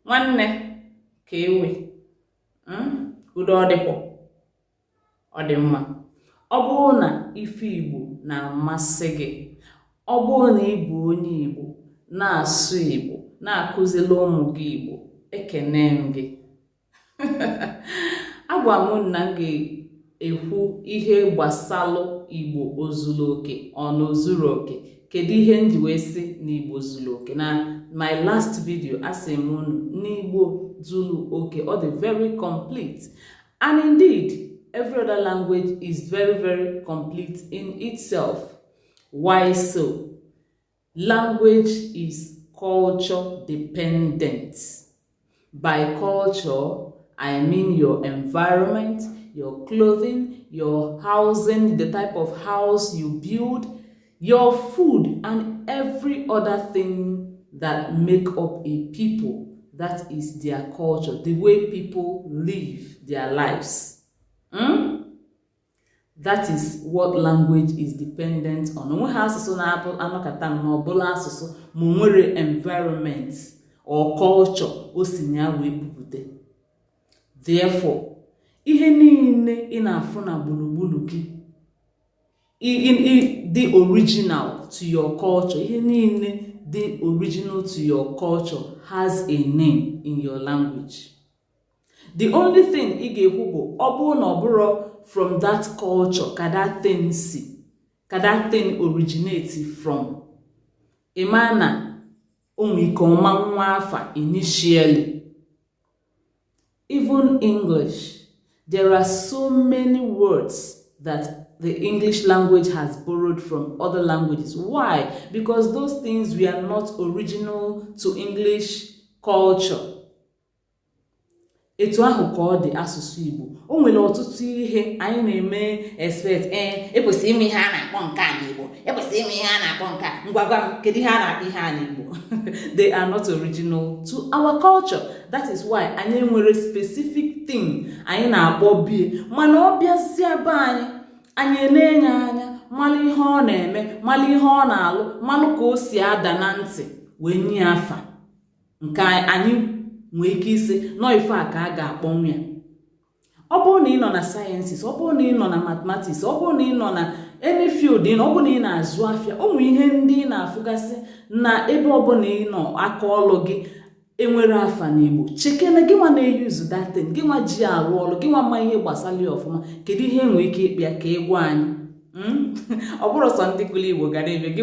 nwanne ka ewe udo ọdịpụ ọ dị mma. Ọ bụrụ na ife Igbo na-amasị gị, ọ bụrụ na ị bụ onye Igbo na-asụ Igbo na-akụzili ụmụ gị Igbo, ekene m gị. Agwa m na m ga-ekwu ihe gbasalụ Igbo ozuru oke ọ na ozuru oke. Kedu ihe ndị wee sị na Igbo zuru oke? Na my last video asị m unu n'Igbo zuru oke, ọ dị very complete, and indeed every other language is very complete in itself. Why so? Language is culture dependent. By culture, I mean your environment, your clothing, your housing, the type of house you build, your food, and every other thing that make up a people. That is their culture, the way people live their lives. That is what language is dependent on. Onwe ha asụsụ na-anọkọta n'ọbụla asụsụ ma nwere environment or culture o si ya wee pupute. Therefore, ihe niile ị na-afụ na gburugburu gị, the original to your culture, ihe niile the original to your culture has a name in your language. The only thing ị ga-ekwu bụ ọ bụrụ na ọ bụrụ from that culture ka that thing si, ka that thing originate from. Imana omikoma nwa afa initially. Even English, there are so many words that the English language has borrowed from other languages. Why? Because those things were not original to English culture. Etu ahụ ka ọ dị asụsụ Igbo. O nwere ọtụtụ ihe anyị na-eme expect ekwesịrị ime ihe a na-akpọ nke a n'Igbo, ekwesịrị ime ihe a na-akpọ nke a. Ngwagwa m, kedu ihe a na-akpọ ihe a n'Igbo? They are not original to our culture. That is why anyị nwere specific thing anyị na-akpọ bie. Mana ọ bịazie be anyị ele anya malụ ihe ọ na-eme, malụ ihe ọ na-alụ, malụ ka o si ada na ntị wee nye afa nke anyị nwee ike isi nọ ife a ka a ga-akpọnwụ ya. Ọ bụrụ na ị nọ na sciences, ọ bụrụ na ị nọ na mathematics, ọ bụrụ na ị nọ na any field, ọ bụrụ na ị na-azụ afịa, o nwere ihe ndị ị na-afụgasị na ebe ọbụla ị nọ aka ọlụ gị enwere afa n'Igbo. Chekene gị nwa na-eyuzu that thing, gị nwa ji arụ ọrụ, gị nwa ma ihe gbasara ya ọfụma, kedu ihe enwere ike ịkpịa ka ịgwa anyị? Ọ bụrụ sọ ndị kụrụ Igbo gara ebe gị